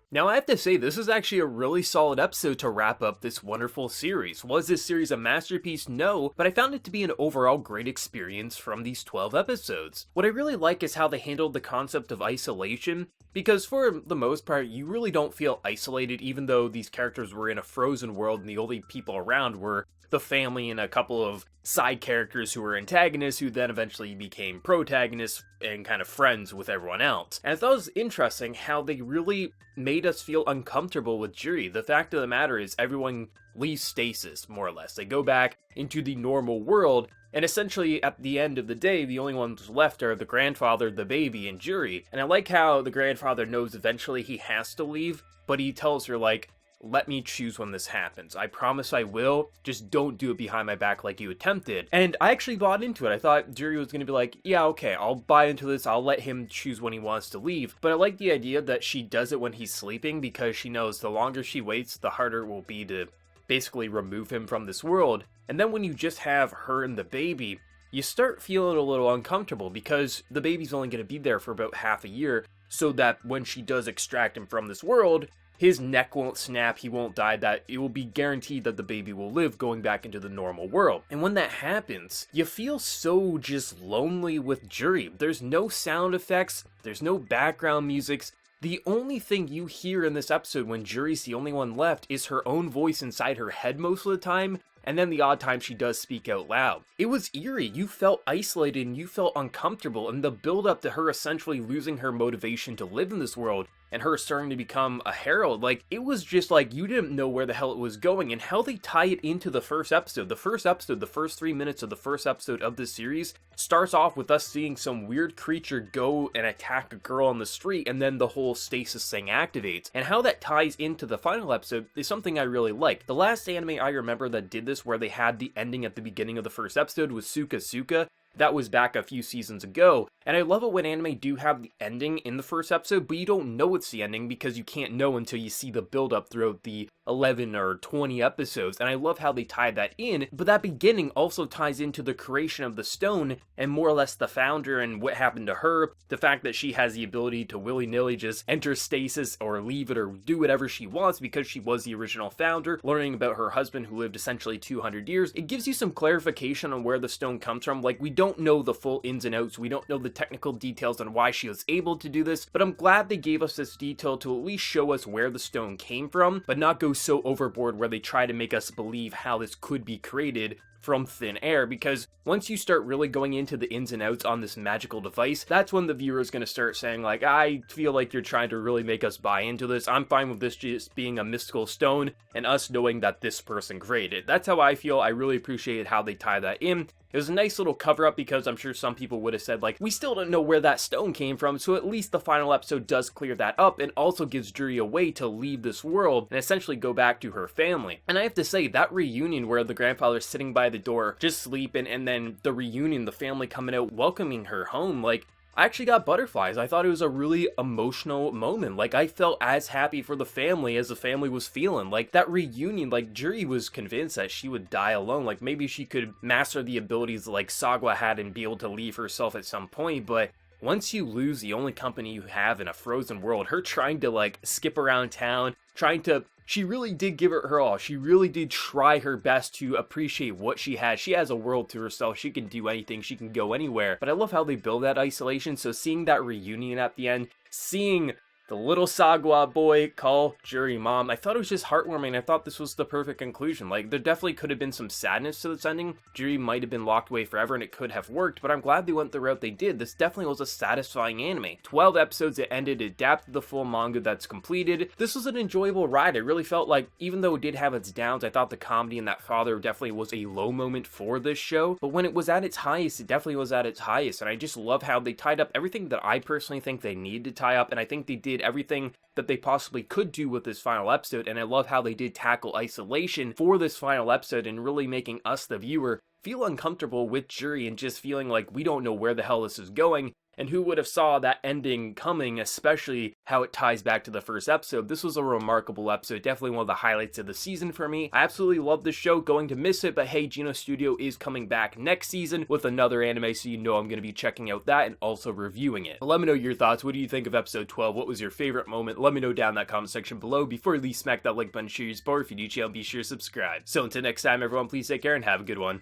Now I have to say, this is actually a really solid episode to wrap up this wonderful series. Was this series a masterpiece? No, but I found it to be an overall great experience from these 12 episodes. What I really like is how they handled the concept of isolation, because for the most part, you really don't feel isolated even though these characters were in a frozen world and the only people around were the family and a couple of side characters who were antagonists who then eventually became protagonists and kind of friends with everyone else. And I thought it was interesting how they really made us feel uncomfortable with Juri. The fact of the matter is everyone leaves stasis, more or less. They go back into the normal world, and essentially at the end of the day, the only ones left are the grandfather, the baby, and Juri. And I like how the grandfather knows eventually he has to leave, but he tells her, like, let me choose when this happens. I promise I will, just don't do it behind my back like you attempted. And I actually bought into it. I thought Juri was going to be like, yeah, okay, I'll buy into this, I'll let him choose when he wants to leave. But I like the idea that she does it when he's sleeping, because she knows the longer she waits, the harder it will be to basically remove him from this world. And then when you just have her and the baby, you start feeling a little uncomfortable, because the baby's only going to be there for about half a year, so that when she does extract him from this world, his neck won't snap, he won't die, that it will be guaranteed that the baby will live going back into the normal world. And when that happens, you feel so just lonely with Juri. There's no sound effects, there's no background musics. The only thing you hear in this episode when Juri's the only one left is her own voice inside her head most of the time, and then the odd time she does speak out loud. It was eerie, you felt isolated and you felt uncomfortable, and the build up to her essentially losing her motivation to live in this world and her starting to become a herald, like, it was just like you didn't know where the hell it was going. And how they tie it into the first episode, the first 3 minutes of the first episode of this series starts off with us seeing some weird creature go and attack a girl on the street, and then the whole stasis thing activates. And how that ties into the final episode is something I really like. The last anime I remember that did this, where they had the ending at the beginning of the first episode, was Suka Suka. That was back a few seasons ago, and I love it when anime do have the ending in the first episode, but you don't know it's the ending because you can't know until you see the build-up throughout the 11 or 20 episodes, and I love how they tie that in. But that beginning also ties into the creation of the stone, and more or less the founder and what happened to her, the fact that she has the ability to willy-nilly just enter stasis or leave it or do whatever she wants because she was the original founder, learning about her husband who lived essentially 200 years. It gives you some clarification on where the stone comes from. Like, we don't know the full ins and outs, we don't know the technical details on why she was able to do this, but I'm glad they gave us this detail to at least show us where the stone came from, but not go so overboard where they try to make us believe how this could be created from thin air, because once you start really going into the ins and outs on this magical device, that's when the viewer is going to start saying, like, I feel like you're trying to really make us buy into this. I'm fine with this just being a mystical stone and us knowing that this person created. That's how I feel. I really appreciated how they tie that in. It was a nice little cover-up, because I'm sure some people would have said, like, we still don't know where that stone came from, so at least the final episode does clear that up, and also gives Juri a way to leave this world and essentially go back to her family. And I have to say, that reunion where the grandfather's sitting by the door, just sleeping, and then the reunion, the family coming out, welcoming her home, like, I actually got butterflies. I thought it was a really emotional moment. Like, I felt as happy for the family as the family was feeling. Like, that reunion, like, Juri was convinced that she would die alone. Like, maybe she could master the abilities like Sagwa had and be able to leave herself at some point, but once you lose the only company you have in a frozen world, her trying to, like, skip around town, she really did give it her all. She really did try her best to appreciate what she has. She has a world to herself. She can do anything. She can go anywhere. But I love how they build that isolation. So seeing that reunion at the end, seeing the little Sagwa boy call Juri mom, I thought it was just heartwarming. I thought this was the perfect conclusion. Like, there definitely could have been some sadness to this ending. Juri might have been locked away forever and it could have worked, but I'm glad they went the route they did. This definitely was a satisfying anime. 12 episodes, it ended, adapted the full manga that's completed. This was an enjoyable ride. I really felt like, even though it did have its downs, I thought the comedy and that father definitely was a low moment for this show, but when it was at its highest, it definitely was at its highest, and I just love how they tied up everything that I personally think they need to tie up, and I think they did everything that they possibly could do with this final episode. And I love how they did tackle isolation for this final episode and really making us, the viewer, feel uncomfortable with Juri and just feeling like we don't know where the hell this is going. and who would have saw that ending coming, especially how it ties back to the first episode. This was a remarkable episode, definitely one of the highlights of the season for me. I absolutely love this show, going to miss it, but hey, Geno Studio is coming back next season with another anime, so you know I'm going to be checking out that and also reviewing it. But let me know your thoughts. What do you think of episode 12? What was your favorite moment? Let me know down in that comment section below. Before you leave, smack that like button, share your support. If you do channel, be sure to subscribe. So until next time, everyone, please take care and have a good one.